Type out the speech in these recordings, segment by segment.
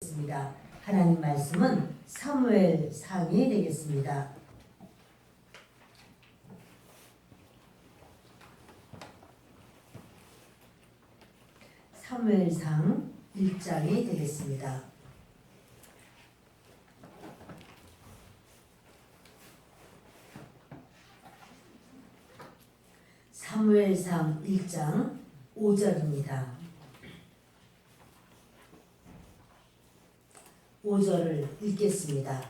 있습니다. 하나님 말씀은 사무엘상이 되겠습니다. 사무엘상 1장이 되겠습니다. 사무엘상 1장 5절입니다. 5절을 읽겠습니다.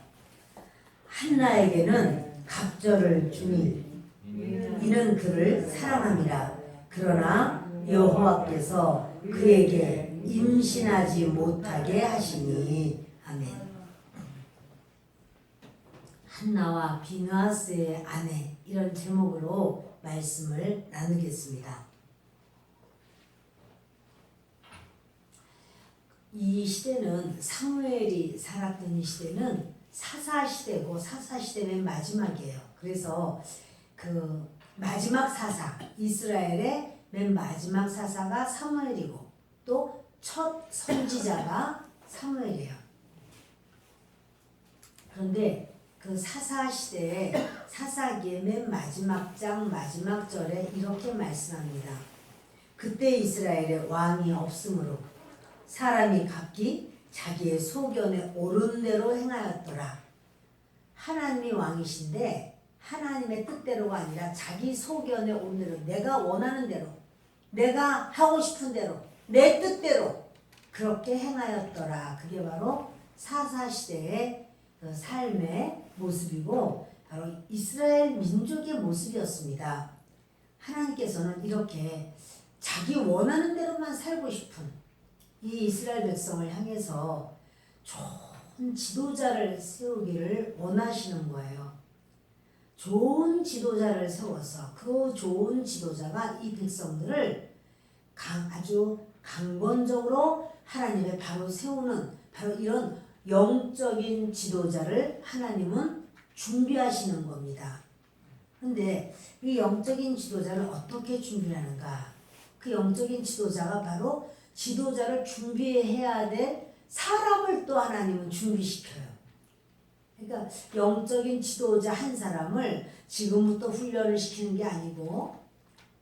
한나에게는 갑절을 주니 이는 그를 사랑함이라. 그러나 여호와께서 그에게 임신하지 못하게 하시니. 아멘. 한나와 비느하스의 아내, 이런 제목으로 말씀을 나누겠습니다. 이 시대는, 사무엘이 살았던 이 시대는 사사시대고, 사사시대 맨 마지막이에요. 그래서 그 마지막 사사, 이스라엘의 맨 마지막 사사가 사무엘이고, 또 첫 선지자가 사무엘이에요. 그런데 그 사사시대에, 사사기의 맨 마지막 장 마지막 절에 이렇게 말씀합니다. 그때 이스라엘에 왕이 없으므로 사람이 각기 자기의 소견에 옳은 대로 행하였더라. 하나님이 왕이신데 하나님의 뜻대로가 아니라 자기 소견에 옳은 대로, 내가 원하는 대로, 내가 하고 싶은 대로, 내 뜻대로 그렇게 행하였더라. 그게 바로 사사시대의 그 삶의 모습이고, 바로 이스라엘 민족의 모습이었습니다. 하나님께서는 이렇게 자기 원하는 대로만 살고 싶은 이 이스라엘 백성을 향해서 좋은 지도자를 세우기를 원하시는 거예요. 좋은 지도자를 세워서 그 좋은 지도자가 이 백성들을 아주 강건적으로 하나님의 바로 세우는, 바로 이런 영적인 지도자를 하나님은 준비하시는 겁니다. 그런데 이 영적인 지도자를 어떻게 준비하는가? 그 영적인 지도자가 바로 지도자를 준비해야 될 사람을 또 하나님은 준비시켜요. 그러니까 영적인 지도자 한 사람을 지금부터 훈련을 시키는 게 아니고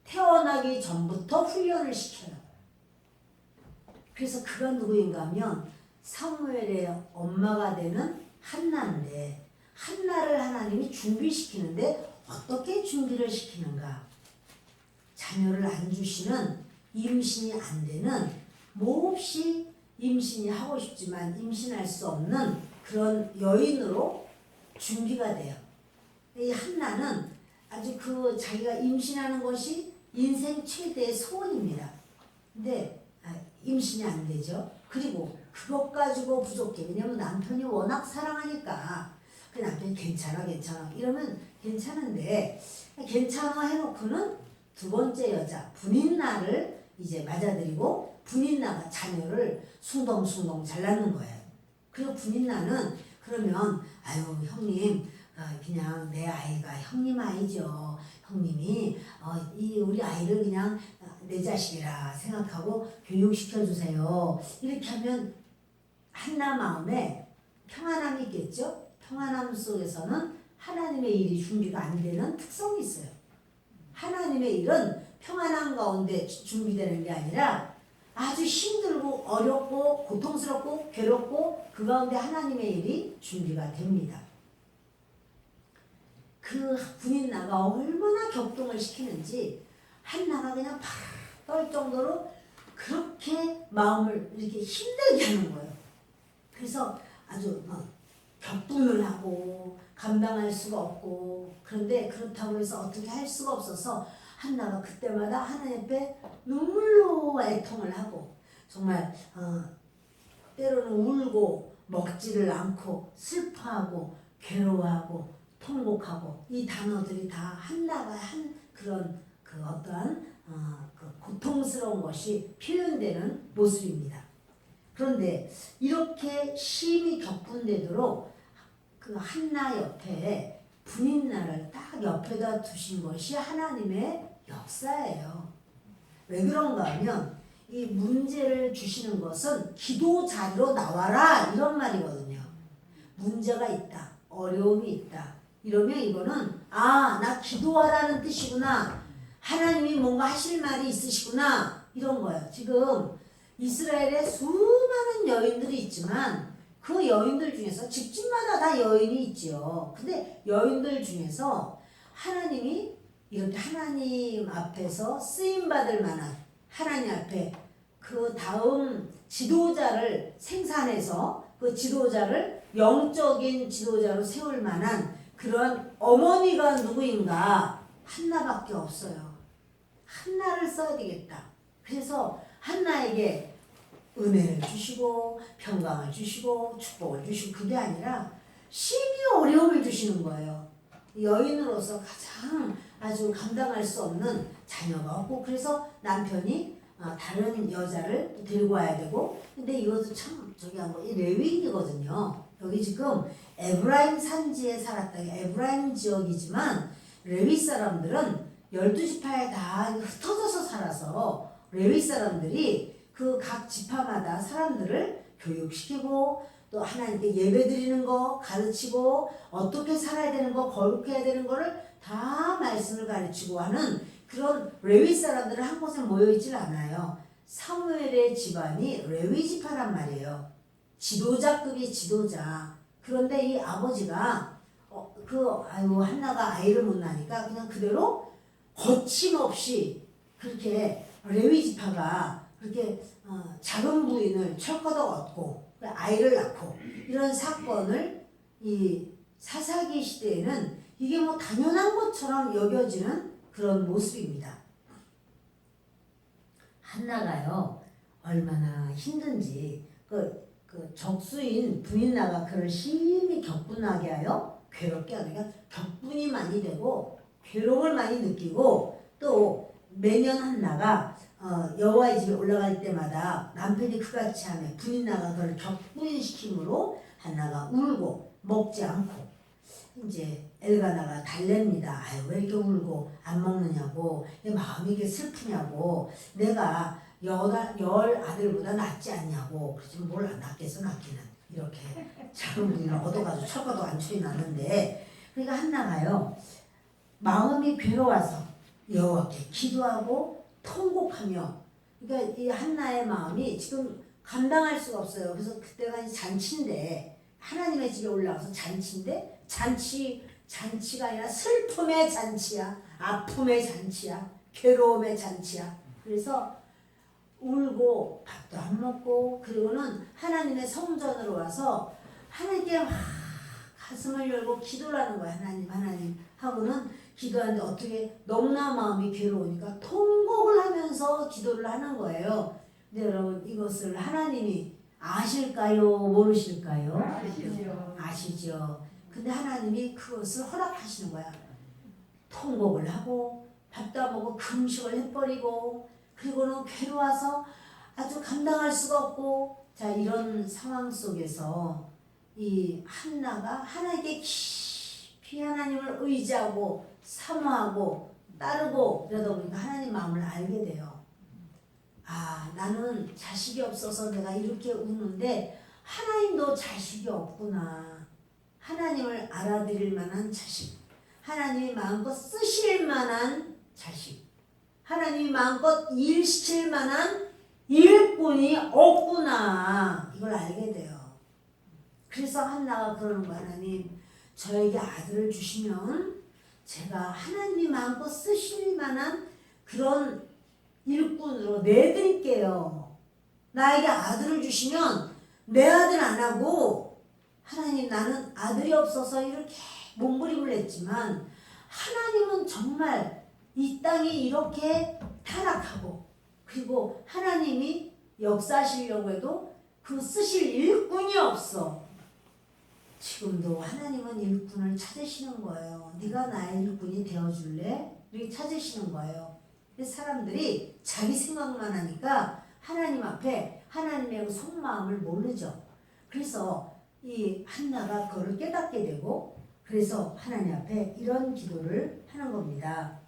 태어나기 전부터 훈련을 시켜요. 그래서 그가 누구인가 하면 사무엘의 엄마가 되는 한나인데, 한나를 하나님이 준비시키는데 어떻게 준비를 시키는가? 자녀를 안 주시는, 임신이 안 되는, 몹시 임신이 하고 싶지만 임신할 수 없는 그런 여인으로 준비가 돼요. 이 한나는 아주 그 자기가 임신하는 것이 인생 최대의 소원입니다. 근데 임신이 안 되죠. 그리고 그것 가지고 부족해. 왜냐면 남편이 워낙 사랑하니까 그 남편이 괜찮아 이러면 괜찮은데, 괜찮아 해놓고는 두 번째 여자 분인나를 이제 맞아들이고, 분인나가 자녀를 숭덩숭덩 잘 낳는 거예요. 그리고 분인나는 그러면 아유 형님, 그냥 내 아이가 형님 아이죠. 형님이 이 우리 아이를 그냥 내 자식이라 생각하고 교육시켜 주세요. 이렇게 하면 한나 마음에 평안함이 있겠죠. 평안함 속에서는 하나님의 일이 준비가 안 되는 특성이 있어요. 하나님의 일은 평안한 가운데 준비되는 게 아니라 아주 힘들고 어렵고 고통스럽고 괴롭고 그 가운데 하나님의 일이 준비가 됩니다. 그 분인나가 얼마나 격동을 시키는지 한나가 그냥 팍 떨 정도로 그렇게 마음을 이렇게 힘들게 하는 거예요. 그래서 아주 격분을 하고 감당할 수가 없고, 그런데 그렇다고 해서 어떻게 할 수가 없어서 한나가 그때마다 하나님 앞에 눈물로 애통을 하고, 정말 때로는 울고 먹지를 않고 슬퍼하고 괴로워하고 통곡하고, 이 단어들이 다 한나가 한 그런 그 어떠한 그 고통스러운 것이 표현되는 모습입니다. 그런데 이렇게 심히 격분되도록 그 한나 옆에 분인나를 딱 옆에다 두신 것이 하나님의 역사예요. 왜 그런가 하면 이 문제를 주시는 것은 기도 자리로 나와라 이런 말이거든요. 문제가 있다. 어려움이 있다. 이러면 이거는 나 기도하라는 뜻이구나. 하나님이 뭔가 하실 말이 있으시구나. 이런 거예요. 지금 이스라엘에 수많은 여인들이 있지만 그 여인들 중에서 집집마다 다 여인이 있지요. 근데 여인들 중에서 하나님이 이렇게 하나님 앞에서 쓰임받을 만한 하나님 앞에 그 다음 지도자를 생산해서 그 지도자를 영적인 지도자로 세울 만한 그런 어머니가 누구인가? 한나밖에 없어요. 한나를 써야 되겠다. 그래서 한나에게 은혜를 주시고 평강을 주시고 축복을 주시고 그게 아니라 심히 어려움을 주시는 거예요. 여인으로서 가장 아주 감당할 수 없는 자녀가 없고 그래서 남편이 다른 여자를 데리고 와야 되고 근데 이것도 참 저기 한 거 이 레위인이거든요. 여기 지금 에브라임 산지에 살았다. 에브라임 지역이지만 레위 사람들은 12지파에 다 흩어져서 살아서 레위 사람들이 그 각 지파마다 사람들을 교육시키고 또 하나님께 예배드리는 거 가르치고 어떻게 살아야 되는 거 거룩해야 되는 거를 다 말씀을 가르치고 하는 그런 레위 사람들은 한 곳에 모여있질 않아요. 사무엘의 집안이 레위 지파란 말이에요. 지도자급이 지도자. 그런데 이 아버지가 한나가 아이를 못 낳으니까 그냥 그대로 거침없이 그렇게 레위 지파가 그렇게 작은 부인을 철거덕 얻고 아이를 낳고 이런 사건을 이 사사기 시대에는 이게 뭐 당연한 것처럼 여겨지는 그런 모습입니다. 한나가요 얼마나 힘든지 그 적수인 부인나가 그를 심히 격분하게 하여 괴롭게 하니까 격분이 많이 되고 괴로움을 많이 느끼고 또 매년 한나가 여호와의 집에 올라갈 때마다 남편이 그같이 하며 부인나가 그를 격분시킴으로 한나가 울고 먹지 않고 이제 엘가나가 달랩니다. 아유 왜 이렇게 울고 안 먹느냐고 내 마음이 이렇게 슬프냐고 내가 열 아들보다 낫지 않냐고 그렇지만 뭘 낫겠어 낳기는 이렇게 작은 부인을 얻어가지고 철거도 안초이 났는데 그러니까 한나가요 마음이 괴로워서 여호와께 기도하고 통곡하며 그러니까 이 한나의 마음이 지금 감당할 수가 없어요. 그래서 그때가 이제 잔치인데 하나님의 집에 올라가서 잔치인데 잔치가 아니라 슬픔의 잔치야. 아픔의 잔치야. 괴로움의 잔치야. 그래서 울고 밥도 안 먹고 그리고는 하나님의 성전으로 와서 하나님께 막 가슴을 열고 기도를 하는 거야. 하나님 하고는 기도하는데 어떻게 너무나 마음이 괴로우니까 통곡을 하면서 기도를 하는 거예요. 근데 여러분 이것을 하나님이 아실까요? 모르실까요? 아시죠. 근데 하나님이 그것을 허락하시는 거야. 통곡을 하고 밥도 안 먹고 금식을 해버리고 그리고는 괴로워서 아주 감당할 수가 없고 자 이런 상황 속에서 이 한나가 하나님께 깊이 하나님을 의지하고 사모하고 따르고 그러다 보니까 하나님 마음을 알게 돼요. 나는 자식이 없어서 내가 이렇게 우는데 하나님도 자식이 없구나. 하나님을 알아들일 만한 자식, 하나님이 마음껏 쓰실 만한 자식, 하나님이 마음껏 일시킬 만한 일꾼이 없구나. 이걸 알게 돼요. 그래서 한나가 그러는 거야. 하나님 저에게 아들을 주시면 제가 하나님이 마음껏 쓰실 만한 그런 일꾼으로 내드릴게요. 나에게 아들을 주시면 내 아들 안 하고 하나님 나는 아들이 없어서 이렇게 몸부림을 했지만 하나님은 정말 이 땅이 이렇게 타락하고 그리고 하나님이 역사하시려고 해도 그 쓰실 일꾼이 없어. 지금도 하나님은 일꾼을 찾으시는 거예요. 네가 나의 일꾼이 되어줄래? 이렇게 찾으시는 거예요. 사람들이 자기 생각만 하니까 하나님 앞에 하나님의 속마음을 모르죠. 그래서 이 한나가 그걸 깨닫게 되고 그래서 하나님 앞에 이런 기도를 하는 겁니다.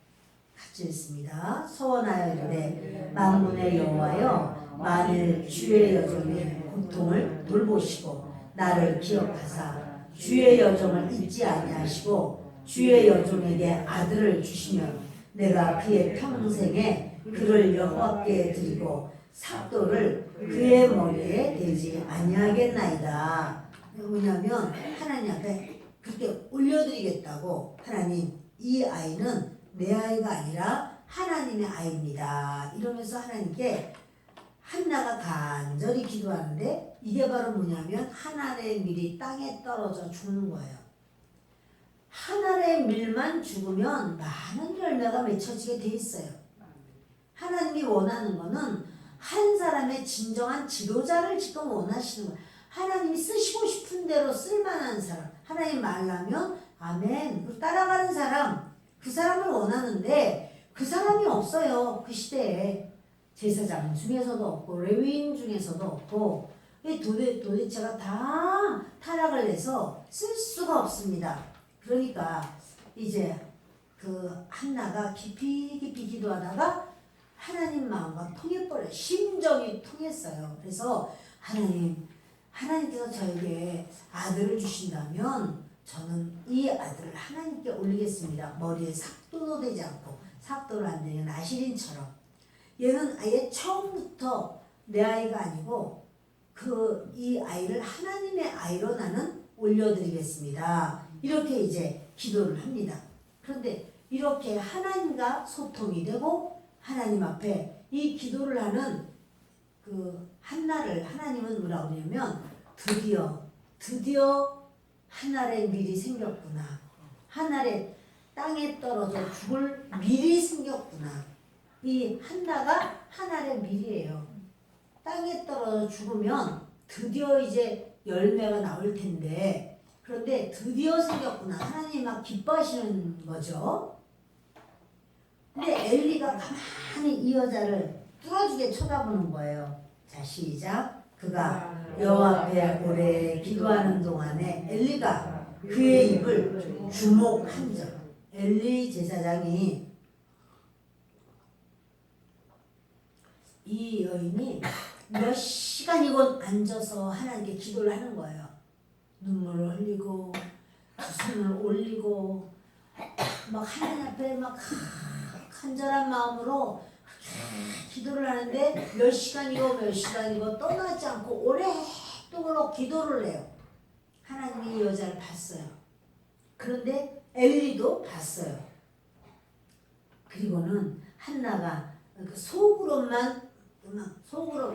같이 읽습니다. 소원하여 이르되 만군의 여호와여 만일 주의 여종의 고통을 돌보시고 나를 기억하사 주의 여종을 잊지 아니하시고 주의 여종에게 아들을 주시면 내가 그의 평생에 그를 여호와께 드리고 삭도를 그의 머리에 대지 아니하겠나이다. 왜냐하면 하나님 앞에 그렇게 올려드리겠다고. 하나님, 이 아이는 내 아이가 아니라 하나님의 아이입니다. 이러면서 하나님께 한나가 간절히 기도하는데 이게 바로 뭐냐면 한 알의 밀이 땅에 떨어져 죽는 거예요. 한 알의 밀만 죽으면 많은 열매가 맺혀지게 돼 있어요. 하나님이 원하는 거는 한 사람의 진정한 지도자를 지금 원하시는 거예요. 하나님이 쓰시고 싶은 대로 쓸만한 사람, 하나님 말라면 아멘 따라가는 사람, 그 사람을 원하는데 그 사람이 없어요. 그 시대에 제사장 중에서도 없고 레위인 중에서도 없고 도대체가 다 타락을 해서 쓸 수가 없습니다. 그러니까 이제 그 한나가 깊이 기도하다가 하나님 마음과 통해버려요. 심정이 통했어요. 그래서 하나님께서 저에게 아들을 주신다면 저는 이 아들을 하나님께 올리겠습니다. 머리에 삭도도 되지 않고 삭도를 안 되는 아시린처럼. 얘는 아예 처음부터 내 아이가 아니고 이 아이를 하나님의 아이로 나는 올려드리겠습니다. 이렇게 이제 기도를 합니다. 그런데 이렇게 하나님과 소통이 되고 하나님 앞에 이 기도를 하는 그 한나를 하나님은 뭐라고 그러냐면 드디어 한 알의 밀이 생겼구나. 한 알의 땅에 떨어져 죽을 밀이 생겼구나. 이 한나가 한 알의 밀이에요. 땅에 떨어져 죽으면 드디어 이제 열매가 나올 텐데 그런데 드디어 생겼구나. 하나님 막 기뻐하시는 거죠. 근데 엘리가 가만히 이 여자를 뚫어지게 쳐다보는 거예요. 자, 시작. 그가 여호와 앞에 오래 기도하는 동안에 엘리가 그의 입을 주목한즉. 엘리 제사장이 이 여인이 몇 시간이건 앉아서 하나님께 기도를 하는 거예요. 눈물을 흘리고 두 손을 올리고 막 하나님 앞에 막 간절한 마음으로 기도를 하는데 몇 시간이고 떠나지 않고 오랫동안 기도를 해요. 하나님이 이 여자를 봤어요. 그런데 엘리도 봤어요. 그리고는 한나가 속으로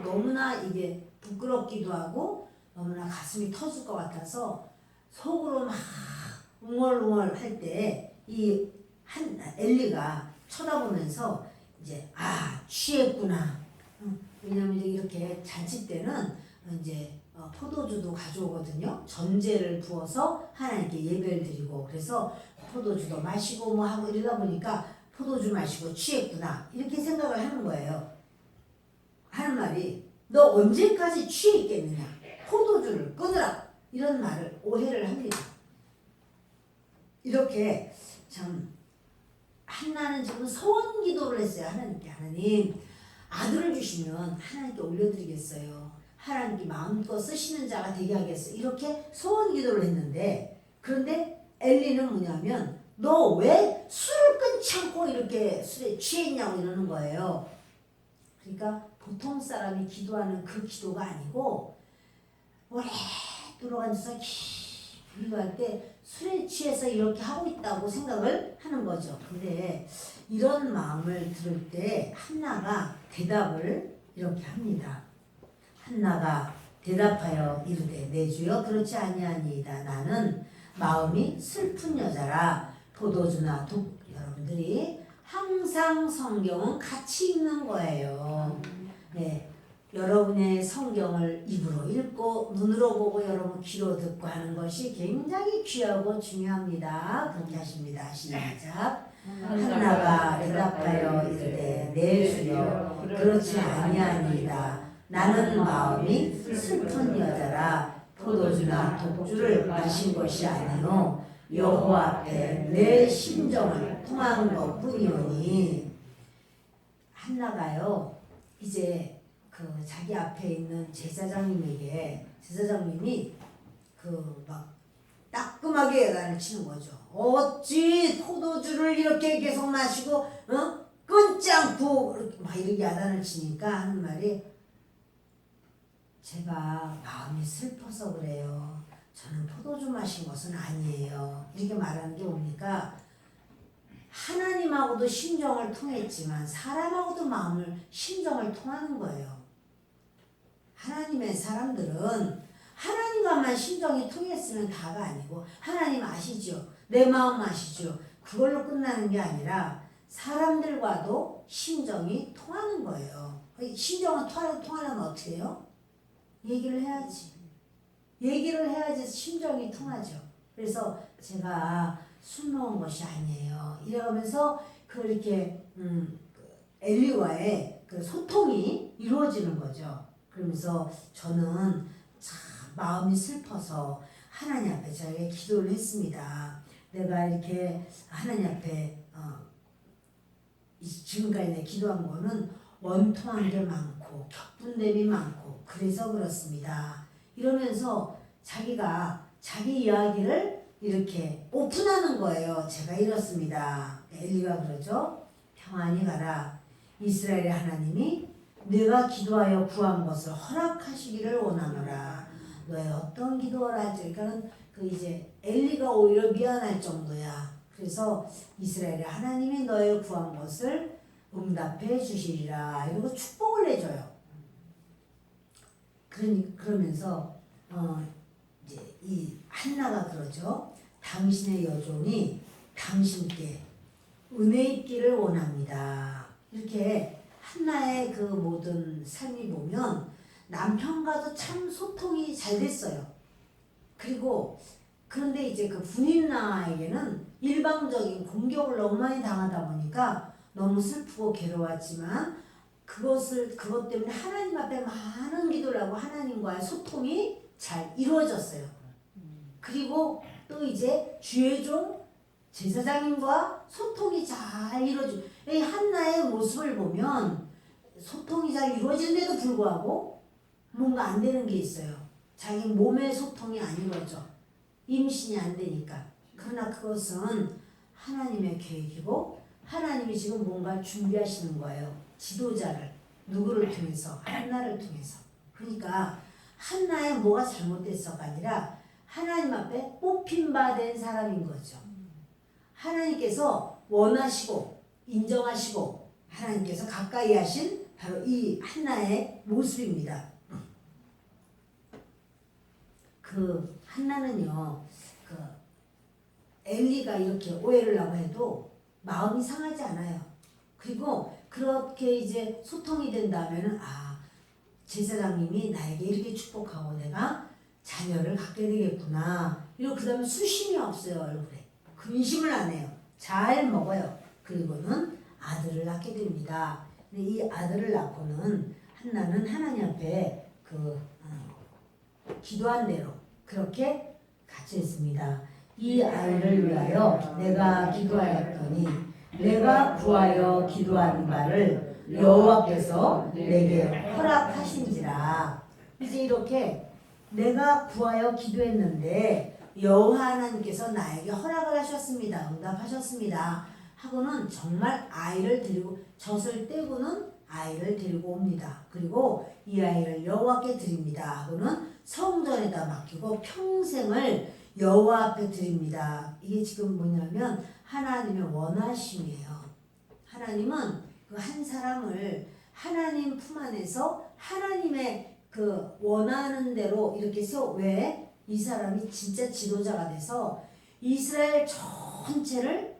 너무나 이게 부끄럽기도 하고 너무나 가슴이 터질 것 같아서 속으로 막 웅얼웅얼 할 때 이 엘리가 쳐다보면서 이제 취했구나. 왜냐면 이렇게 잔치 때는 이제 포도주도 가져오거든요. 전제를 부어서 하나님께 예배를 드리고 그래서 포도주도 마시고 뭐 하고 이러다 보니까 포도주 마시고 취했구나 이렇게 생각을 하는 거예요. 하는 말이 너 언제까지 취해 있겠느냐. 포도주를 끊으라. 이런 말을 오해를 합니다. 이렇게 참 한나는 지금 소원 기도를 했어요. 하나님께. 하나님 아들을 주시면 하나님께 올려드리겠어요. 하나님께 마음껏 쓰시는 자가 되게 하겠어요. 이렇게 소원 기도를 했는데 그런데 엘리는 뭐냐면 너 왜 술을 끊지 않고 이렇게 술에 취했냐고 이러는 거예요. 그러니까 보통 사람이 기도하는 그 기도가 아니고 오랫동안 앉아서 깊이 기도할 때 술에 취해서 이렇게 하고 있다고 생각을 하는 거죠. 근데 이런 마음을 들을 때 한나가 대답을 이렇게 합니다. 한나가 대답하여 이르되 내 주여 그렇지 아니하니이다. 나는 마음이 슬픈 여자라. 포도주나 여러분들이 항상 성경은 같이 읽는 거예요. 네, 여러분의 성경을 입으로 읽고 눈으로 보고 여러분 귀로 듣고 하는 것이 굉장히 귀하고 중요합니다. 그렇게 하십니다. 시작. 한나가 대답하여 이르되 내 주여 그렇지 아니하니이다. 나는 마음이 슬픈 여자라. 포도주나 독주를 마신 것이 아니요 여호와 앞에 내 심정을 통한 것뿐이오니. 한나가요 이제 그 자기 앞에 있는 제사장님에게 제사장님이 그 막 따끔하게 야단을 치는 거죠. 어찌 포도주를 이렇게 계속 마시고 끊지 않고 막 이렇게 야단을 치니까 하는 말이 제가 마음이 슬퍼서 그래요. 저는 포도주 마신 것은 아니에요. 이렇게 말하는 게 뭡니까? 하나님하고도 심정을 통했지만 사람하고도 심정을 통하는 거예요. 하나님의 사람들은 하나님과만 심정이 통했으면 다가 아니고 하나님 아시죠? 내 마음 아시죠? 그걸로 끝나는 게 아니라 사람들과도 심정이 통하는 거예요. 심정은 통하려면 어떻게 해요? 얘기를 해야지. 얘기를 해야지 심정이 통하죠. 그래서 제가 술 먹은 것이 아니에요. 이러면서 그렇게 엘리와의 그 소통이 이루어지는 거죠. 그러면서 저는 참 마음이 슬퍼서 하나님 앞에 저에게 기도를 했습니다. 내가 이렇게 하나님 앞에 지금까지 내가 기도한 거는 원통한 게 많고 격분됨이 많고 그래서 그렇습니다. 이러면서 자기가 자기 이야기를 이렇게 오픈하는 거예요. 제가 이렇습니다. 엘리가 그러죠. 평안히 가라. 이스라엘의 하나님이 내가 기도하여 구한 것을 허락하시기를 원하노라. 너의 어떤 기도를 그러니까 그 이제 엘리가 오히려 미안할 정도야. 그래서 이스라엘의 하나님이 너의 구한 것을 응답해 주시리라. 이러고 축복을 해줘요. 그러면서 이제 이 한나가 그러죠. 당신의 여종이 당신께 은혜 있기를 원합니다. 이렇게 한나의 그 모든 삶이 보면 남편과도 참 소통이 잘 됐어요. 그런데 이제 그 분인나에게는 일방적인 공격을 너무 많이 당하다 보니까 너무 슬프고 괴로웠지만 그것 때문에 하나님 앞에 많은 기도를 하고 하나님과의 소통이 잘 이루어졌어요. 그리고 또 이제 주의 종 제사장님과 소통이 잘 이루어지고 이 한나의 모습을 보면 소통이 잘 이루어지는데도 불구하고 뭔가 안 되는 게 있어요. 자기 몸의 소통이 안 이루어져. 임신이 안 되니까. 그러나 그것은 하나님의 계획이고 하나님이 지금 뭔가 준비하시는 거예요. 지도자를. 누구를 통해서? 한나를 통해서. 그러니까 한나의 뭐가 잘못됐어가 아니라 하나님 앞에 뽑힌 바 된 사람인 거죠. 하나님께서 원하시고 인정하시고 하나님께서 가까이 하신 바로 이 한나의 모습입니다. 그 한나는요, 그 엘리가 이렇게 오해를 하고 해도 마음이 상하지 않아요. 그리고 그렇게 이제 소통이 된다면은 제사장님이 나에게 이렇게 축복하고 내가 자녀를 갖게 되겠구나. 이러고 그 다음에 수심이 없어요, 얼굴에. 근심을 안 해요. 잘 먹어요. 그리고는 아들을 낳게 됩니다. 이 아들을 낳고는 한나는 하나님 앞에 기도한 대로 그렇게 갇혀 있습니다. 이 아이를 위하여 내가 기도하였더니 내가 구하여 기도한 바를 여호와께서 내게 허락하신지라. 이제 이렇게 내가 구하여 기도했는데 여호와 하나님께서 나에게 허락을 하셨습니다. 응답하셨습니다. 하고는 정말 아이를 데리고 젖을 떼고는 아이를 데리고 옵니다. 그리고 이 아이를 여호와께 드립니다. 하고는 성전에다 맡기고 평생을 여호와 앞에 드립니다. 이게 지금 뭐냐면 하나님의 원하심이에요. 하나님은 그 한 사람을 하나님 품 안에서 하나님의 그 원하는 대로 이렇게 왜 이 사람이 진짜 지도자가 돼서 이스라엘 전체를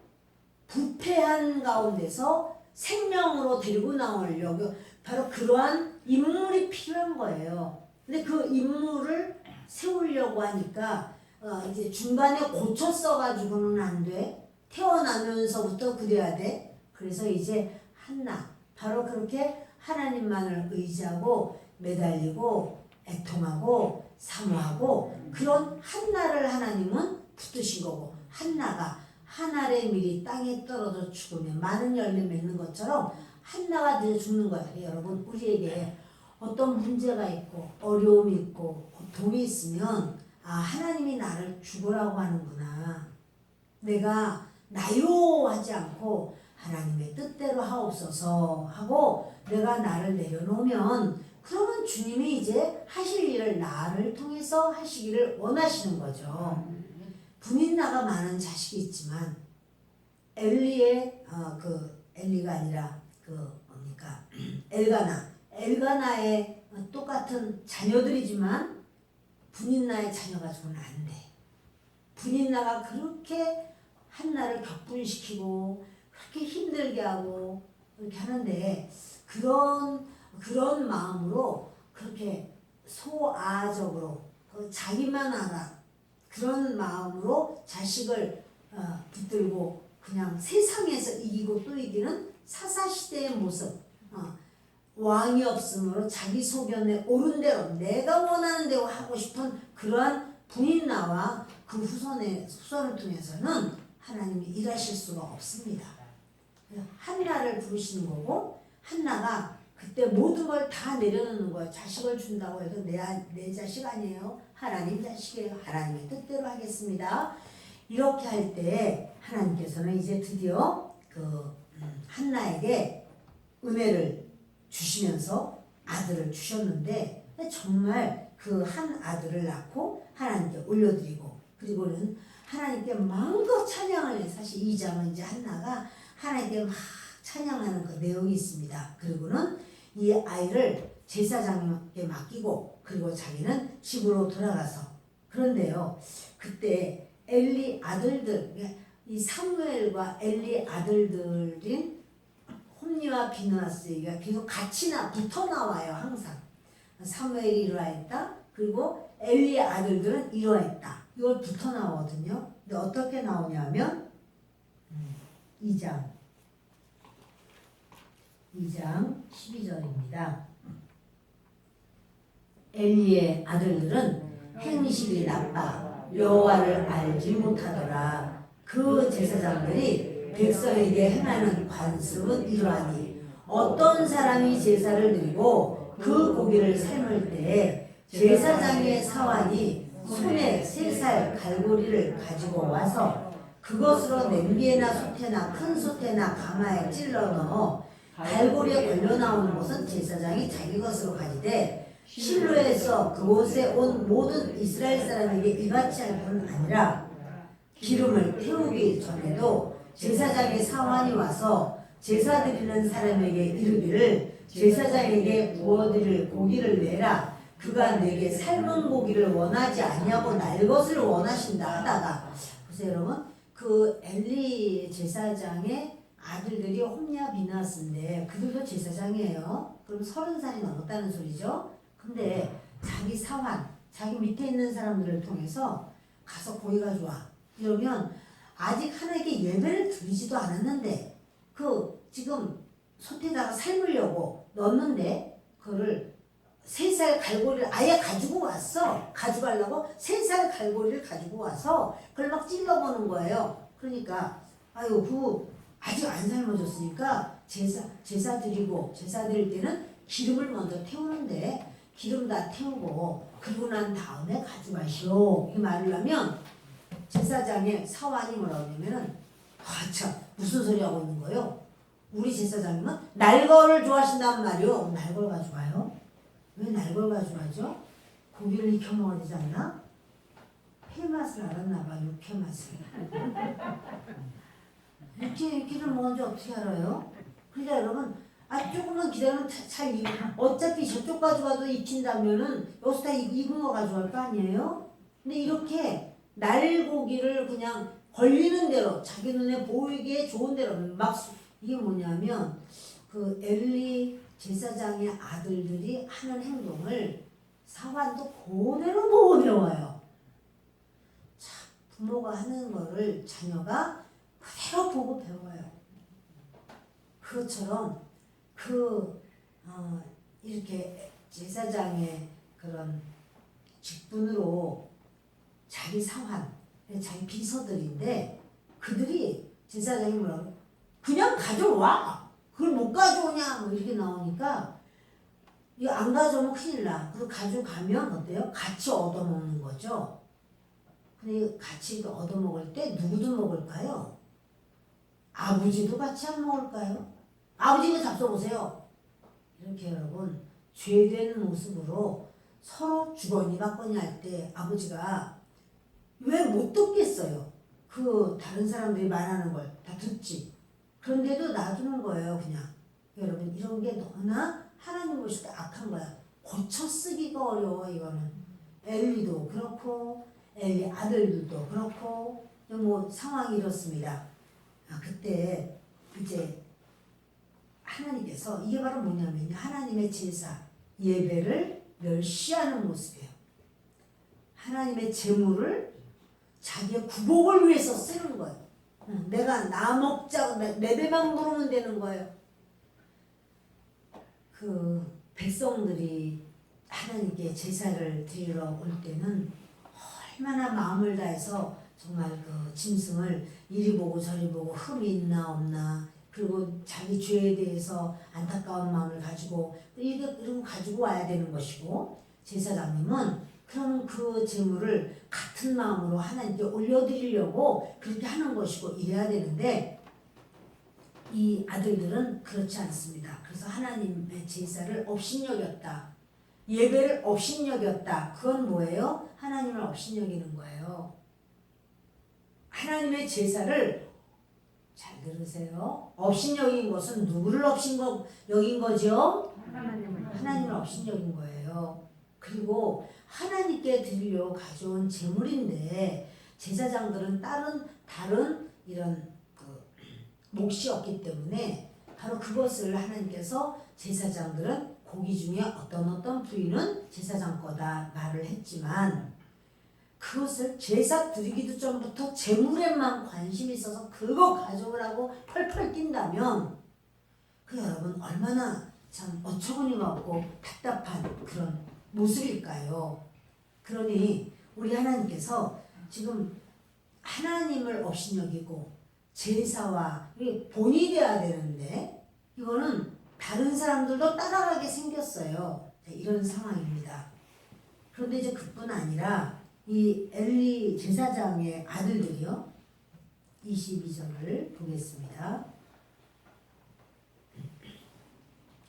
부패한 가운데서 생명으로 데리고 나오려고 바로 그러한 인물이 필요한 거예요. 근데 그 인물을 세우려고 하니까 이제 중간에 고쳐 써가지고는 안 돼. 태어나면서부터 그래야 돼. 그래서 이제 한나 바로 그렇게 하나님만을 의지하고 매달리고 애통하고 사모하고 그런 한나를 하나님은 붙으신 거고, 한나가 한 알의 밀이 땅에 떨어져 죽으면 많은 열매 맺는 것처럼 한나가 늦어 죽는 거예요. 여러분, 우리에게 어떤 문제가 있고 어려움이 있고 고통이 있으면 하나님이 나를 죽으라고 하는구나. 내가 나요 하지 않고 하나님의 뜻대로 하옵소서 하고 내가 나를 내려놓으면, 그러면 주님이 이제 하실 일을 나를 통해서 하시기를 원하시는 거죠. 분인나가 많은 자식이 있지만 엘리의 엘리가 아니라 뭡니까, 엘가나의 똑같은 자녀들이지만 분인나의 자녀가 죽으면 안 돼. 분인나가 그렇게 한나를 격분시키고 그렇게 힘들게 하고 그렇게 하는데, 그런 마음으로 그렇게 소아적으로 자기만 알아 그런 마음으로 자식을 붙들고 그냥 세상에서 이기고 또 이기는 사사시대의 모습, 왕이 없으므로 자기 소견에 옳은 대로 내가 원하는 대로 하고 싶은 그러한 분인나와 그 후손을 통해서는 하나님이 일하실 수가 없습니다. 한나를 부르시는 거고, 한나가 그때 모든 걸 다 내려놓는 거예요. 자식을 준다고 해서 내 자식 아니에요. 하나님 자식이에요. 하나님의 뜻대로 하겠습니다. 이렇게 할 때 하나님께서는 이제 드디어 한나에게 은혜를 주시면서 아들을 주셨는데, 정말 그 한 아들을 낳고 하나님께 올려드리고, 그리고는 하나님께 마음껏 찬양을 해. 사실 2장은 이제 한나가 하나님께 막 찬양하는 그 내용이 있습니다. 그리고는 이 아이를 제사장에게 맡기고, 그리고 자기는 집으로 돌아가서, 그런데요, 그때 엘리 아들들, 이 사무엘과 엘리 아들들인 홈니와 비느하스가 계속 같이 붙어 나와요. 항상 사무엘이 이러했다, 그리고 엘리 아들들은 이러했다, 이걸 붙어 나오거든요. 근데 어떻게 나오냐면 2장 12절입니다. 엘리의 아들들은 행실이 나빠 여호와를 알지 못하더라. 그 제사장들이 백성에게 행하는 관습은 이러하니, 어떤 사람이 제사를 드리고 그 고기를 삶을 때 제사장의 사환이 손에 3살 갈고리를 가지고 와서 그것으로 냄비에나 솥에나 큰 솥에나 가마에 찔러 넣어 갈고리에 걸려 나오는 것은 제사장이 자기 것으로 가지되, 실로에서 그곳에 온 모든 이스라엘 사람에게 이같이 할 뿐 아니라 기름을 태우기 전에도 제사장의 사환이 와서 제사 드리는 사람에게 이르기를, 제사장에게 구워드릴 고기를 내라. 그가 내게 삶은 고기를 원하지 아니하고 날 것을 원하신다 하다가, 보세요 여러분, 그 엘리 제사장의 아들들이 홈냐 비나스인데 그들도 제사장이에요. 그럼 30살이 넘었다는 소리죠. 근데 자기 사환, 자기 밑에 있는 사람들을 통해서 가서 고기 가져와. 이러면 아직 하나님께 예배를 드리지도 않았는데 지금 솥에다가 삶으려고 넣었는데, 그거를 3살 갈고리를 아예 가지고 왔어. 가져가려고 3살 갈고리를 가지고 와서 그걸 막 찔러보는 거예요. 그러니까 아직 안 삶아졌으니까 제사 드릴 때는 기름을 먼저 태우는데, 기름 다 태우고 그러고 난 다음에 가져가시오, 이 말을 하면 제사장의 사환이 뭐라고 하냐면은, 참 무슨 소리 하고 있는 거예요? 우리 제사장님은 날거를 좋아하신단 말이요. 날걸 가져가요? 왜 날걸 가져가죠? 고기를 익혀 먹어야 되지 않나? 회 맛을 알았나 봐, 육회 맛을. 육회를 먹은지 어떻게 알아요? 그러니까 여러분, 조금만 기다리면 잘 익어. 어차피 저쪽 가져가도 익힌다면은 여기서 다 익은 거 가져갈 거 아니에요? 근데 이렇게 날고기를 그냥 걸리는 대로, 자기 눈에 보이기에 좋은 대로 이게 뭐냐면, 그 엘리 제사장의 아들들이 하는 행동을 사환도 그대로 보고 배워요. 참, 부모가 하는 거를 자녀가 그대로 보고 배워요. 그것처럼 이렇게 제사장의 그런 직분으로 자기 사환, 자기 비서들인데 그들이 제사장이 뭐라고 그냥 가져와. 그걸 못 가져오냐 뭐 이렇게 나오니까 이거 안 가져오면 큰일 나. 그리고 가져가면 어때요? 같이 얻어먹는 거죠. 근데 같이 얻어먹을 때 누구도 먹을까요? 아버지도 같이 안 먹을까요? 아버지가 잡숴보세요. 이렇게 여러분 죄된 모습으로 서로 주거니 받거니 할 때 아버지가 왜 못 듣겠어요? 그 다른 사람들이 말하는 걸 다 듣지. 그런데도 놔두는 거예요 그냥. 여러분 이런 게 너무나 하나님 보실 때 악한 거야. 고쳐 쓰기가 어려워 이거는. 엘리도 그렇고 엘리 아들들도 그렇고 뭐 상황이 이렇습니다. 그때 이제 하나님께서 이게 바로 뭐냐면요. 하나님의 제사 예배를 멸시하는 모습이에요. 하나님의 제물을 자기의 구복을 위해서 쓰는 거예요. 내가 나 먹자고 내 배만 부르면 되는 거예요. 그 백성들이 하나님께 제사를 드리러 올 때는 얼마나 마음을 다해서 정말 그 짐승을 이리 보고 저리 보고 흠이 있나 없나 그리고 자기 죄에 대해서 안타까운 마음을 가지고 이런 거 가지고 와야 되는 것이고 제사장님은 그럼 그 제물을 같은 마음으로 하나님께 올려드리려고 그렇게 하는 것이고 이래야 되는데 이 아들들은 그렇지 않습니다. 그래서 하나님의 제사를 업신여겼다. 예배를 업신여겼다. 그건 뭐예요? 하나님을 업신여기는 거예요. 하나님의 제사를 잘 들으세요. 업신여긴 것은 누구를 업신여긴 거죠? 하나님을 업신여긴 거예요. 그리고 하나님께 드리려고 가져온 제물인데 제사장들은 다른 이런 몫이 없기 때문에 바로 그것을 하나님께서 제사장들은 고기 중에 어떤 부위는 제사장 거다 말을 했지만 그것을 제사 드리기도 전부터 제물에만 관심이 있어서 그거 가져오라고 펄펄 뛴다면 그 여러분 얼마나 참 어처구니가 없고 답답한 그런 모습일까요? 그러니 우리 하나님께서 지금 하나님을 업신여기고 제사와 본이 돼야 되는데 이거는 다른 사람들도 따라가게 생겼어요. 이런 상황입니다. 그런데 이제 그뿐 아니라 이 엘리 제사장의 아들들이요. 22절을 보겠습니다.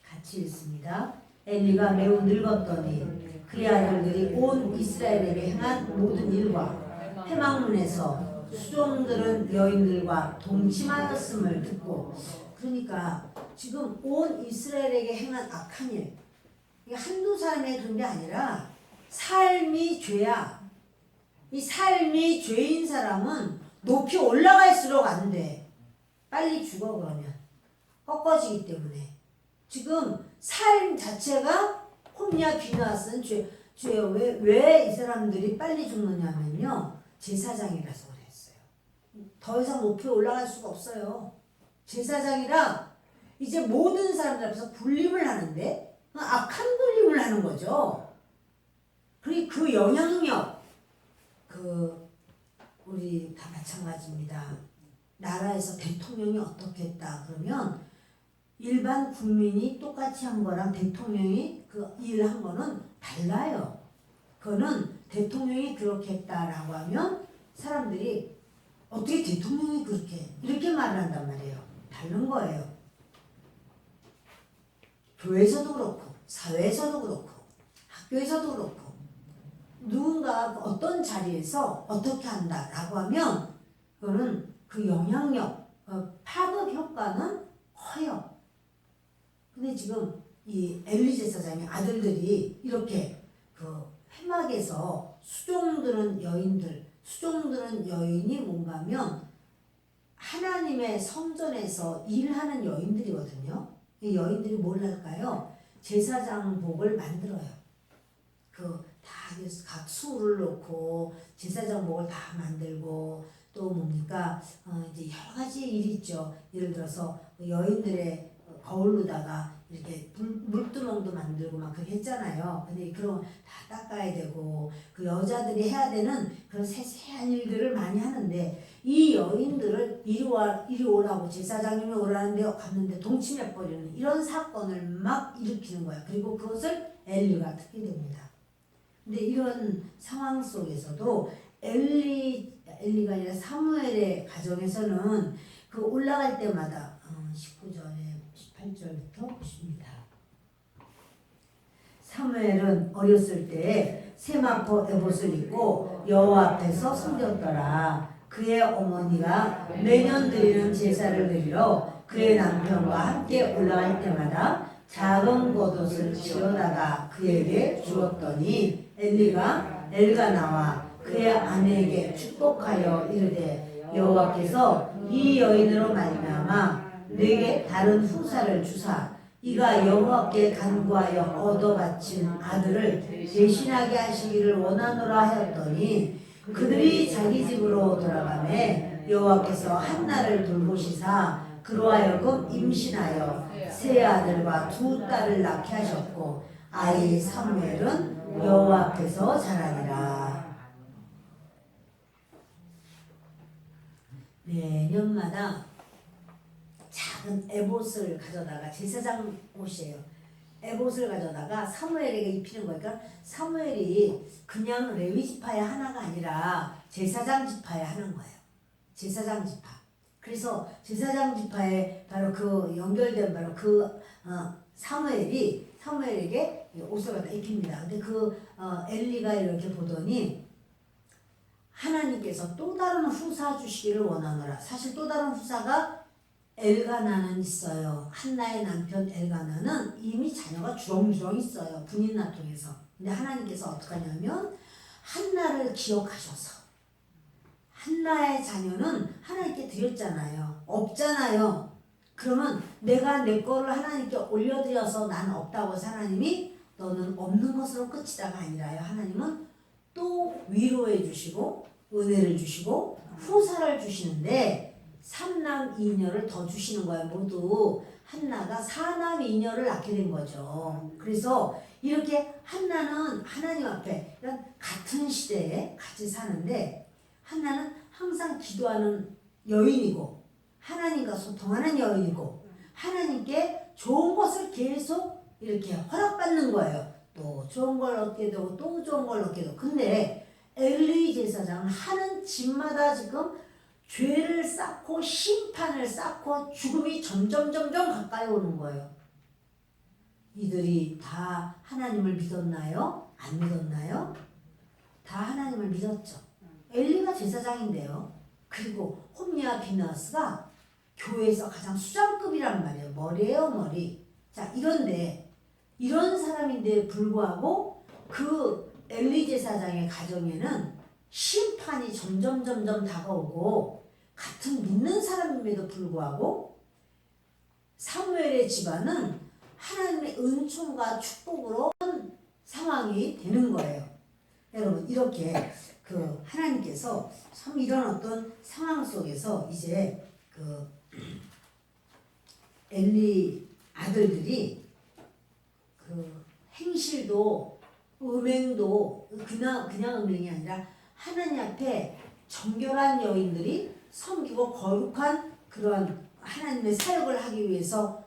같이 읽습니다. 엘리가 매우 늙었더니 그의 아들들이 온 이스라엘에게 행한 모든 일과 회막문에서 수종들은 여인들과 동침하였음을 듣고 그러니까 지금 온 이스라엘에게 행한 악한 일 이게 한두 사람의 그런 게 아니라 삶이 죄야. 이 삶이 죄인 사람은 높이 올라갈수록 안 돼. 빨리 죽어 그러면. 꺾어지기 때문에. 지금 삶 자체가 홈냐 귀냐 쓴 죄예요. 왜 이 사람들이 빨리 죽느냐면요. 제사장이라서 그랬어요. 더 이상 높이 올라갈 수가 없어요. 제사장이라 이제 모든 사람들 앞에서 군림을 하는데 악한 군림을 하는 거죠. 그리고 그 영향력 우리 다 마찬가지입니다. 나라에서 대통령이 어떻게 했다 그러면 일반 국민이 똑같이 한 거랑 대통령이 그 일한 거는 달라요. 그거는 대통령이 그렇게 했다라고 하면 사람들이 어떻게 대통령이 그렇게 이렇게 말을 한단 말이에요. 다른 거예요. 교회에서도 그렇고 사회에서도 그렇고 학교에서도 그렇고 누군가 어떤 자리에서 어떻게 한다라고 하면 그거는 그 영향력, 파급 효과는 커요. 근데 지금 이 엘리 제사장의 아들들이 이렇게 그 회막에서 수종들은 여인이 뭔가 하면 하나님의 성전에서 일하는 여인들이거든요. 이 여인들이 뭘 할까요? 제사장복을 만들어요. 각 수를 놓고 제사장복을 다 만들고 또 뭡니까 이제 여러 가지 일이 있죠. 예를 들어서 여인들의 거울로다가 이렇게 물두멍도 만들고 막 그렇게 했잖아요. 근데 그런 거 다 닦아야 되고 그 여자들이 해야 되는 그런 세세한 일들을 많이 하는데 이 여인들을 이리 오라고 제사장님이 오라는데 갔는데 동침해버리는 이런 사건을 막 일으키는 거야. 그리고 그것을 엘리가 듣게 됩니다. 근데 이런 상황 속에서도 엘리가 아니라 사무엘의 가정에서는 그 올라갈 때마다 19절에 18절부터 보십니다. 사무엘은 어렸을 때에 세마포 에봇을 입고 여호와 앞에서 섬겼더라. 그의 어머니가 매년 드리는 제사를 드리러 그의 남편과 함께 올라갈 때마다 작은 겉옷을 지어다가 그에게 주었더니 엘리가 엘가나와 그의 아내에게 축복하여 이르되 여호와께서 이 여인으로 말미암아 내게 다른 후사를 주사 이가 여호와께 간구하여 얻어 바친 아들을 대신하게 하시기를 원하노라 하였더니 그들이 자기 집으로 돌아가매 여호와께서 한나를 돌보시사 그로 하여금 임신하여 세 아들과 두 딸을 낳게 하셨고 아이 사무엘은 여호와 앞에서 자라니라. 매년마다 작은 에봇을 가져다가 제사장 옷이에요. 에봇을 가져다가 사무엘에게 입히는 거니까 사무엘이 그냥 레위 지파의 하나가 아니라 제사장 지파에 하는 거예요. 제사장 지파. 그래서 제사장 지파에 바로 그 연결된 바로 그 사무엘에게 옷을 갖다 입힙니다. 근데 엘리가 이렇게 보더니 하나님께서 또 다른 후사 주시기를 원하노라. 사실 또 다른 후사가 엘가나는 있어요. 한나의 남편 엘가나는 이미 자녀가 주렁주렁 있어요. 분인나 통해서. 근데 하나님께서 어떻게 하냐면 한나를 기억하셔서 한나의 자녀는 하나님께 드렸잖아요. 없잖아요. 그러면 내가 내 거를 하나님께 올려드려서 난 없다고 해서 하나님이 너는 없는 것으로 끝이다가 아니라요. 하나님은 또 위로해 주시고 은혜를 주시고 후사를 주시는데 3남 2녀를 더 주시는 거예요. 모두 한나가 4남 2녀를 낳게 된 거죠. 그래서 이렇게 한나는 하나님 앞에 이런 같은 시대에 같이 사는데 한나는 항상 기도하는 여인이고 하나님과 소통하는 여인이고 하나님께 좋은 것을 계속 이렇게 허락받는 거예요. 또 좋은 걸 얻게 되고 또 좋은 걸 얻게 되고. 근데 엘리 제사장은 하는 집마다 지금 죄를 쌓고 심판을 쌓고 죽음이 점점 가까이 오는 거예요. 이들이 다 하나님을 믿었나요? 안 믿었나요? 다 하나님을 믿었죠. 엘리가 제사장인데요. 그리고 홈리와 비너스가 교회에서 가장 수장급이란 말이에요. 머리예요, 머리. 자, 이런데 이런 사람인데 불구하고 그 엘리 제사장의 가정에는 심판이 점점 다가오고 같은 믿는 사람임에도 불구하고 사무엘의 집안은 하나님의 은총과 축복으로 상황이 되는 거예요. 여러분 이렇게 그 하나님께서 참 이런 어떤 상황 속에서 이제 그 엘리 아들들이 그 행실도 음행도 그냥 음행이 아니라 하나님 앞에 정결한 여인들이 섬기고 거룩한 그런 하나님의 사역을 하기 위해서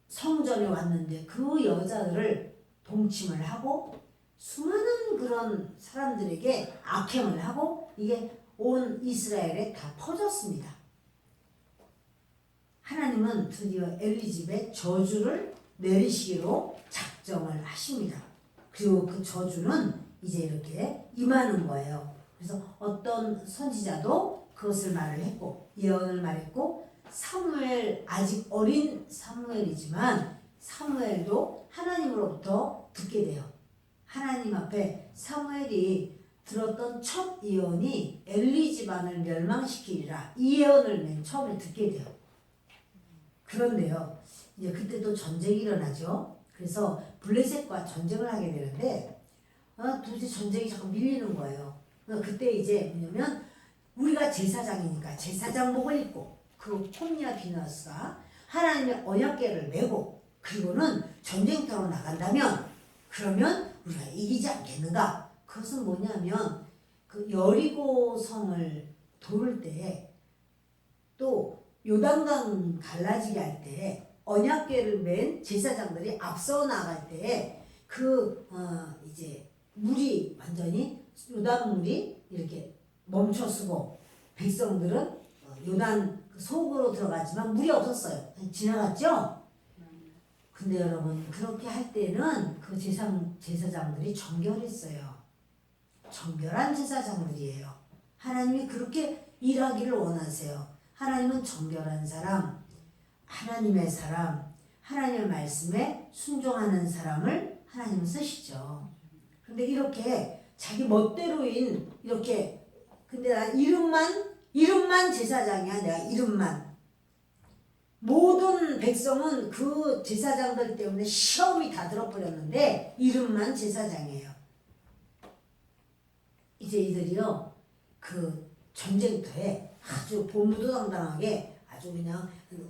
성전에 왔는데 그 여자들을 동침을 하고 수많은 그런 사람들에게 악행을 하고 이게 온 이스라엘에 다 퍼졌습니다. 하나님은 드디어 엘리 집에 저주를 내리시기로 작정을 하십니다. 그리고 그 저주는 이제 이렇게 임하는 거예요. 그래서 어떤 선지자도 그것을 말을 했고 예언을 말했고 사무엘 아직 어린 사무엘이지만 사무엘도 하나님으로부터 듣게 돼요. 하나님 앞에 사무엘이 들었던 첫 예언이 엘리 집안을 멸망시키리라 이 예언을 맨 처음에 듣게 돼요. 그런데요 이제 그때 또 전쟁이 일어나죠. 그래서 블레셋과 전쟁을 하게 되는데 도대체 전쟁이 자꾸 밀리는 거예요. 그때 이제 뭐냐면 우리가 제사장이니까 제사장복을 입고 그 홈리와 비너스가 하나님의 언약궤를 메고 그리고는 전쟁터로 나간다면 그러면 우리가 이기지 않겠는가? 그것은 뭐냐면 그 여리고 성을 도울 때 또 요단강 갈라지게 할 때 언약궤를 맨 제사장들이 앞서 나갈 때 이제 물이 완전히 요단물이 이렇게 멈춰서고 백성들은 요단 속으로 들어가지만 물이 없었어요. 지나갔죠? 근데 여러분 그렇게 할 때는 그 제사장들이 정결했어요. 정결한 제사장들이에요. 하나님이 그렇게 일하기를 원하세요. 하나님은 정결한 사람, 하나님의 사람, 하나님의 말씀에 순종하는 사람을 하나님은 쓰시죠. 근데 이렇게 자기 멋대로인 이렇게 근데 나 이름만 제사장이야. 내가 이름만. 모든 백성은 그 제사장들 때문에 시험이 다 들어버렸는데 이름만 제사장이에요. 이제 이들이요 그 전쟁터에 아주 본무도당당하게 아주 그냥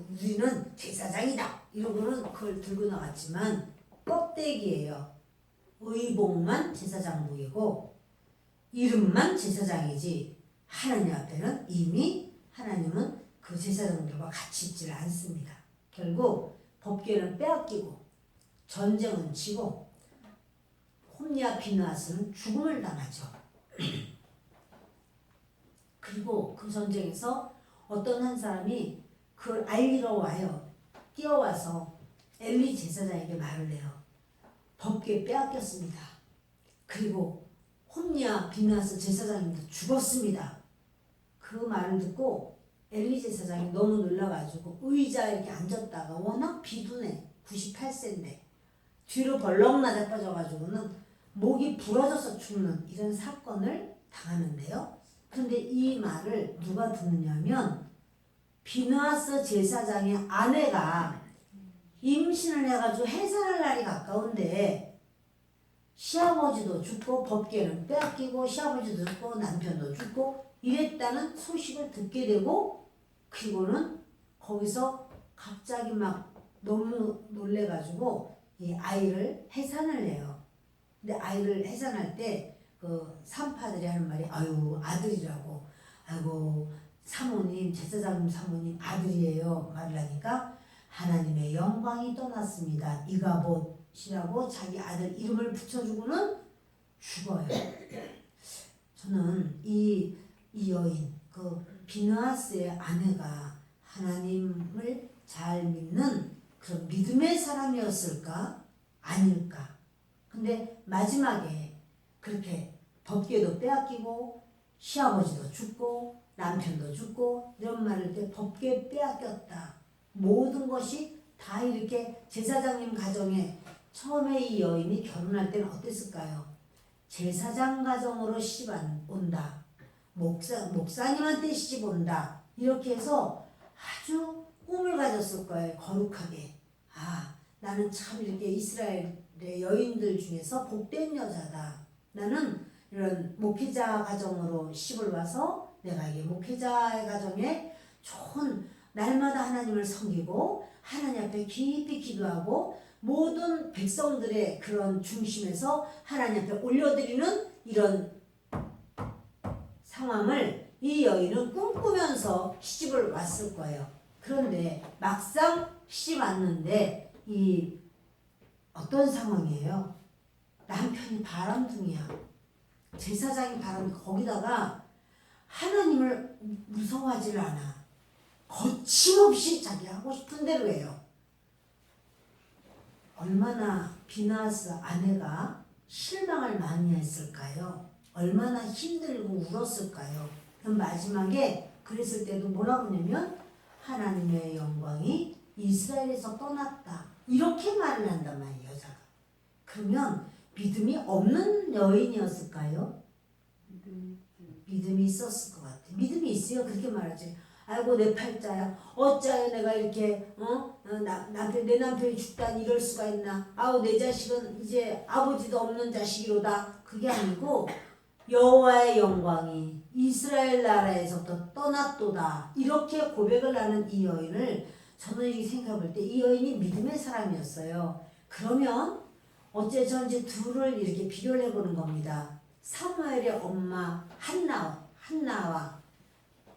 우리는 제사장이다 이러고는 그걸 들고 나갔지만 껍데기예요. 의복만 제사장복이고 이름만 제사장이지 하나님 앞에는 이미 하나님은 그 제사장들과 같이 있지를 않습니다. 결국 법궤는 빼앗기고 전쟁은 지고 홈리와 비느하스는 죽음을 당하죠. 그리고 그 전쟁에서 어떤 한 사람이 그걸 알리러 와요. 뛰어와서 엘리 제사장에게 말을 해요. 법궤 빼앗겼습니다. 그리고 홈리와 비느하스 제사장님도 죽었습니다. 그 말을 듣고 엘리 제사장이 너무 놀라가지고 의자에 이렇게 앉았다가 워낙 비둔해 98세인데 뒤로 벌렁 나자빠져가지고는 목이 부러져서 죽는 이런 사건을 당하는데요. 그런데 이 말을 누가 듣느냐면 비느하스 제사장의 아내가 임신을 해가지고 해산할 날이 가까운데 시아버지도 죽고 법궤는 빼앗기고 시아버지도 죽고 남편도 죽고 이랬다는 소식을 듣게 되고 그리고는 거기서 갑자기 막 너무 놀래가지고 이 아이를 해산을 해요. 근데 아이를 해산할 때 그 산파들이 하는 말이 아유 아들이라고 아이고 사모님 제사장님 사모님 아들이에요 말을 하니까 하나님의 영광이 떠났습니다. 이가봇이라고 자기 아들 이름을 붙여주고는 죽어요. 저는 이 여인 그 비느하스의 아내가 하나님을 잘 믿는 그런 믿음의 사람이었을까 아닐까. 근데 마지막에 그렇게 법궤도 빼앗기고 시아버지도 죽고 남편도 죽고 이런 말을 때 법궤 빼앗겼다. 모든 것이 다 이렇게 제사장님 가정에 처음에 이 여인이 결혼할 때는 어땠을까요? 제사장 가정으로 시집 온다. 목사님한테 시집 온다. 이렇게 해서 아주 꿈을 가졌을 거예요. 거룩하게. 아, 나는 참 이렇게 이스라엘의 여인들 중에서 복된 여자다. 나는 이런 목회자 가정으로 시집을 와서 내가 이게 목회자의 가정에 좋은 날마다 하나님을 섬기고 하나님 앞에 깊이 기도하고 모든 백성들의 그런 중심에서 하나님 앞에 올려드리는 이런 상황을 이 여인은 꿈꾸면서 시집을 왔을 거예요. 그런데 막상 시집 왔는데 이 어떤 상황이에요? 남편이 바람둥이야. 제사장이 바람둥이. 거기다가 하나님을 무서워하지를 않아. 거침없이 자기 하고 싶은 대로 해요. 얼마나 비느하스 아내가 실망을 많이 했을까요? 얼마나 힘들고 울었을까요? 그럼 마지막에 그랬을 때도 뭐라고 하냐면 하나님의 영광이 이스라엘에서 떠났다. 이렇게 말을 한단 말이에요. 여자가. 그러면 믿음이 없는 여인이었을까요? 믿음이 있었을 것 같아. 믿음이 있어요. 그렇게 말하지. 아이고 내 팔자야. 어찌하여 내가 이렇게 내 남편이 죽다니 이럴 수가 있나. 아우 내 자식은 이제 아버지도 없는 자식이로다. 그게 아니고 여호와의 영광이 이스라엘 나라에서부터 떠났도다. 이렇게 고백을 하는 이 여인을 저는 이렇게 생각해 볼 때 이 여인이 믿음의 사람이었어요. 그러면 어째서인지 둘을 이렇게 비교를 해보는 겁니다. 사무엘의 엄마 한나와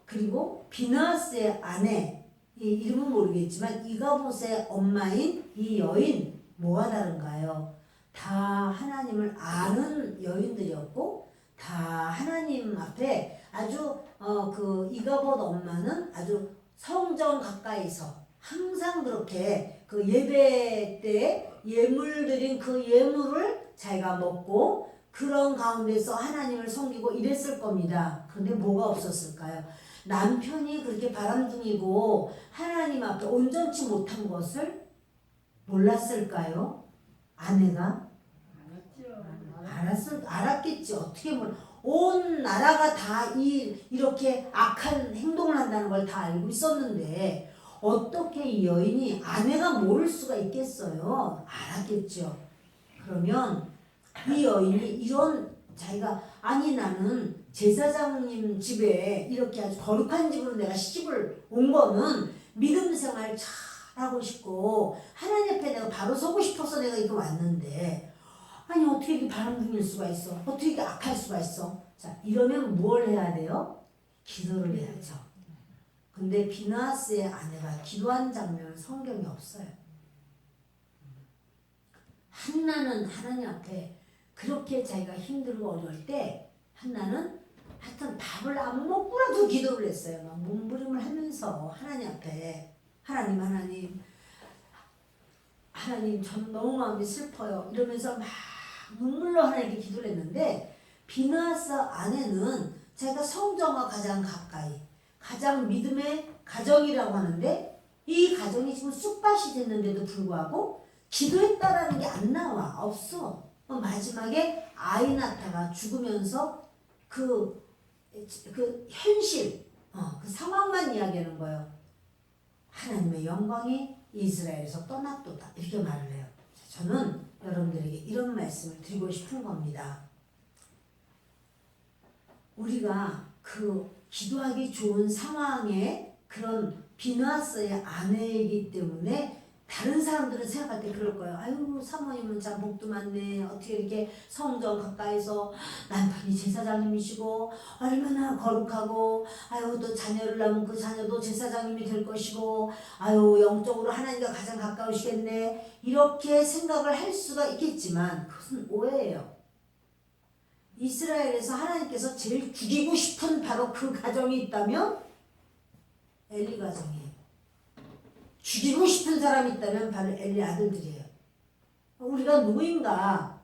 그리고 비느하스의 아내, 이 이름은 모르겠지만 이가봇의 엄마인 이 여인, 뭐가 다른가요? 다 하나님을 아는 여인들이었고 다 하나님 앞에 아주 그 이가봇 엄마는 아주 성전 가까이서 항상 그렇게 그 예배 때 예물 드린 그 예물을 자기가 먹고 그런 가운데서 하나님을 섬기고 이랬을 겁니다. 그런데 뭐가 없었을까요? 남편이 그렇게 바람둥이고 하나님 앞에 온전치 못한 것을 몰랐을까요? 아내가? 알았겠지. 어떻게 온 나라가 다 이렇게 악한 행동을 한다는 걸 다 알고 있었는데 어떻게 이 여인이 아내가 모를 수가 있겠어요? 알았겠죠. 그러면 이 여인이 이런 자기가 아니 나는 제사장님 집에 이렇게 아주 거룩한 집으로 내가 시집을 온 거는 믿음 생활 잘하고 싶고 하나님 앞에 내가 바로 서고 싶어서 내가 이거 왔는데 아니 어떻게 이렇게 바람둥일 수가 있어? 어떻게 이렇게 악할 수가 있어? 자 이러면 뭘 해야 돼요? 기도를 해야죠. 근데 비느하스의 아내가 기도한 장면은 성경에 없어요. 한나는 하나님 앞에 그렇게 자기가 힘들고 어려울 때 한나는 하여튼 밥을 안 먹고라도 기도를 했어요. 막 몸부림을 하면서 하나님 앞에 하나님 전 너무 마음이 슬퍼요. 이러면서 막 눈물로 하나님께 기도를 했는데 비느하스 아내는 자기가 성전과 가장 가까이 가장 믿음의 가정이라고 하는데 이 가정이 지금 쑥밭이 됐는데도 불구하고 기도했다라는 게 안 나와. 없어. 마지막에 아이나타가 죽으면서 그 현실, 그 상황만 이야기하는 거예요. 하나님의 영광이 이스라엘에서 떠났도다. 이렇게 말을 해요. 저는 여러분들에게 이런 말씀을 드리고 싶은 겁니다. 우리가 그 기도하기 좋은 상황에 그런 비느하스의 아내이기 때문에 다른 사람들은 생각할 때 그럴 거예요. 아유 사모님은 참 복도 많네. 어떻게 이렇게 성전 가까이서 남편이 제사장님이시고 얼마나 거룩하고 아유 또 자녀를 낳으면 그 자녀도 제사장님이 될 것이고 아유 영적으로 하나님과 가장 가까우시겠네. 이렇게 생각을 할 수가 있겠지만 그것은 오해예요. 이스라엘에서 하나님께서 제일 죽이고 싶은 바로 그 가정이 있다면 엘리 가정이에요. 죽이고 싶은 사람이 있다면 바로 엘리 아들들이에요. 우리가 누구인가?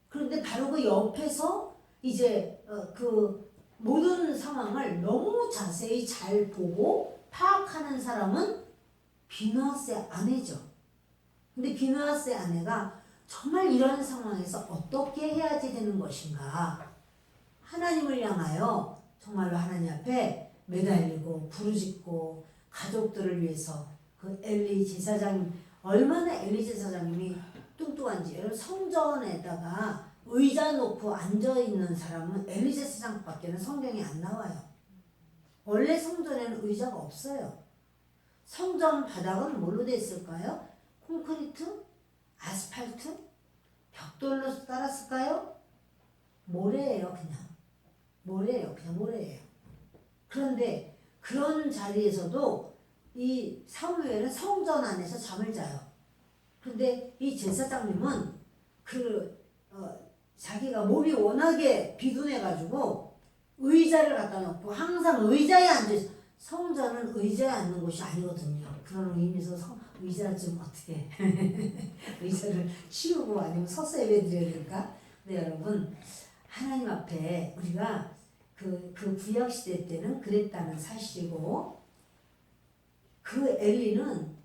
그런데 바로 그 옆에서 이제 그 모든 상황을 너무 자세히 잘 보고 파악하는 사람은 비느하스의 아내죠. 근데 비느하스의 아내가 정말 이런 상황에서 어떻게 해야지 되는 것인가? 하나님을 향하여 정말로 하나님 앞에 매달리고 부르짖고 가족들을 위해서 그 엘리 제사장님 얼마나 엘리 제사장님이 뚱뚱한지 여러분 성전에다가 의자 놓고 앉아있는 사람은 엘리 제사장밖에는 성경에 안 나와요. 원래 성전에는 의자가 없어요. 성전 바닥은 뭘로 돼 있을까요? 콘크리트? 아스팔트? 벽돌로 깔았을까요? 모래예요. 그냥 모래예요. 그런데 그런 자리에서도 이 사무엘은 성전 안에서 잠을 자요. 근데 이 제사장님은 자기가 몸이 워낙에 비둔해가지고 의자를 갖다 놓고 항상 의자에 앉아있어. 성전은 의자에 앉는 곳이 아니거든요. 그런 의미에서 의자 좀 어떻게 의자를 치우고 아니면 서서 예배 드려야 될까? 근데 여러분 하나님 앞에 우리가 그 구약시대 때는 그랬다는 사실이고 그 엘리는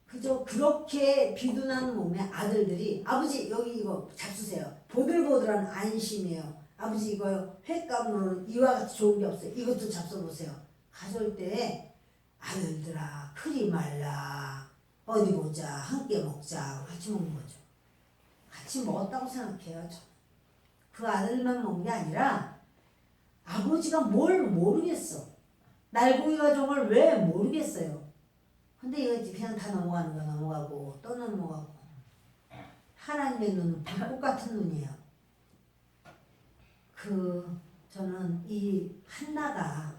그저 그렇게 비둔한 몸의 아들들이 아버지 여기 이거 잡수세요. 보들보들한 안심이에요. 아버지 이거요. 횟감으로는 이와 같이 좋은 게 없어요. 이것도 잡숴보세요. 가져올 때 아들들아 그리 말라 어디 보자 함께 먹자 같이 먹는 거죠. 같이 먹었다고 생각해요. 저는. 그 아들만 먹는 게 아니라 아버지가 뭘 모르겠어. 날고기 가정을 왜 모르겠어요. 근데 이거 그냥 다 넘어가는 거야. 넘어가고 또 넘어가고. 하나님의 눈은 불꽃 같은 눈이에요. 저는 이 한나가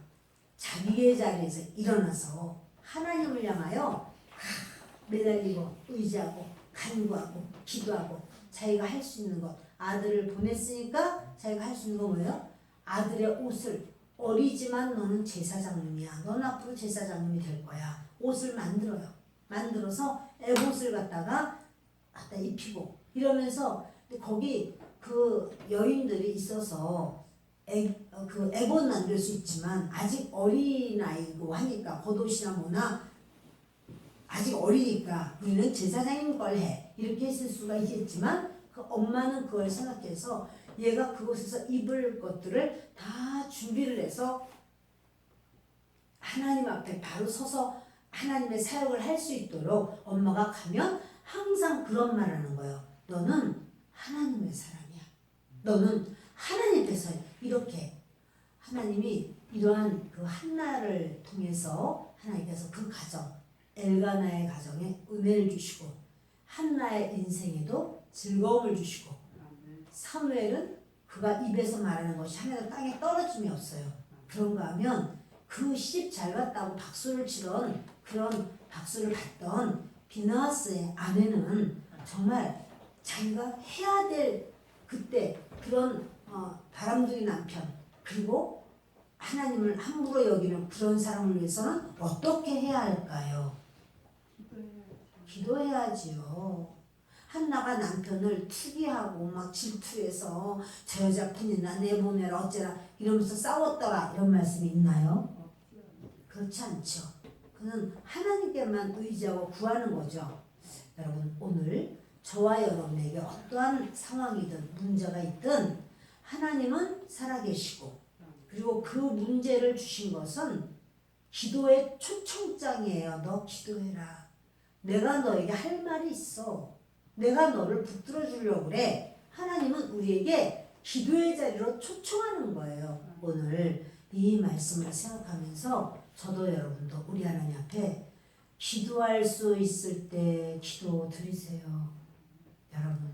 자기의 자리에서 일어나서 하나님을 향하여 매달리고 의지하고 간구하고 기도하고 자기가 할 수 있는 것, 아들을 보냈으니까 자기가 할 수 있는 거 뭐예요? 아들의 옷을, 어리지만 너는 제사장님이야. 너는 앞으로 제사장님이 될 거야. 옷을 만들어요. 만들어서 에봇을 갖다 입히고 이러면서 거기 그 여인들이 있어서 그 에봇 만들 수 있지만 아직 어린아이고 하니까 겉옷이나 뭐나 아직 어리니까 우리는 제사장님 걸 해. 이렇게 했을 수가 있겠지만 그 엄마는 그걸 생각해서 얘가 그곳에서 입을 것들을 다 준비를 해서 하나님 앞에 바로 서서 하나님의 사역을 할 수 있도록 엄마가 가면 항상 그런 말 하는 거예요. 너는 하나님의 사람이야. 너는 하나님 앞에서 이렇게 하나님이 이러한 그 한나를 통해서 하나님께서 그 가정, 엘가나의 가정에 은혜를 주시고 한나의 인생에도 즐거움을 주시고 사무엘은 그가 입에서 말하는 것이 하나도 땅에 떨어짐이 없어요. 그런가 하면 그 시집 잘 갔다고 박수를 치던 그런 박수를 받던 비나하스의 아내는 정말 자기가 해야 될 그때 그런 바람둥이 남편 그리고 하나님을 함부로 여기는 그런 사람을 위해서는 어떻게 해야 할까요? 기도해야지요. 한나가 남편을 투기하고 막 질투해서 저 여자 뿐이나 내보내라 어째라 이러면서 싸웠더라 이런 말씀이 있나요? 그렇지 않죠. 그는 하나님께만 의지하고 구하는 거죠. 여러분 오늘 저와 여러분에게 어떠한 상황이든 문제가 있든 하나님은 살아계시고 그리고 그 문제를 주신 것은 기도의 초청장이에요. 너 기도해라. 내가 너에게 할 말이 있어. 내가 너를 붙들어 주려고 그래. 하나님은 우리에게 기도의 자리로 초청하는 거예요. 오늘 이 말씀을 생각하면서 저도 여러분도 우리 하나님 앞에 기도할 수 있을 때 기도 드리세요. 여러분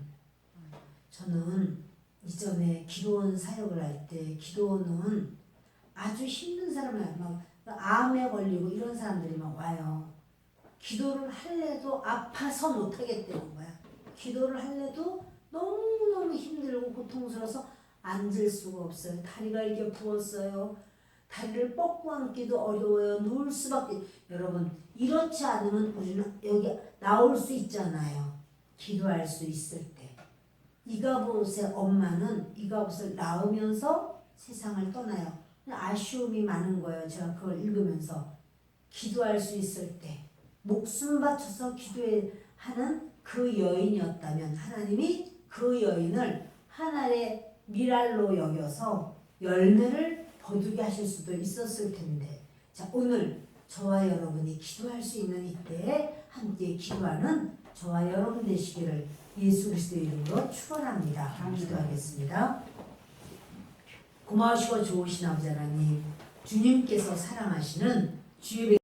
저는 이전에 기도원 사역을 할 때 기도원은 아주 힘든 사람이 막 암에 걸리고 이런 사람들이 막 와요. 기도를 할래도 아파서 못하겠다는 거야. 기도를 할래도 너무너무 힘들고 고통스러워서 앉을 수가 없어요. 다리가 이렇게 부었어요. 다리를 뻗고 앉기도 어려워요. 누울 수밖에. 여러분 이렇지 않으면 우리는 여기 나올 수 있잖아요. 기도할 수 있을 때. 이가봇의 엄마는 이가봇을 낳으면서 세상을 떠나요. 아쉬움이 많은 거예요. 제가 그걸 읽으면서. 기도할 수 있을 때 목숨 바쳐서 기도하는 그 여인이었다면 하나님이 그 여인을 하나의 미랄로 여겨서 열매를 거두게 하실 수도 있었을 텐데 자 오늘 저와 여러분이 기도할 수 있는 이때에 함께 기도하는 저와 여러분 되시기를 예수 그리스도의 이름으로 축원합니다. 기도하겠습니다. 고마우시고 좋으신 아버지 하나님 주님께서 사랑하시는 주의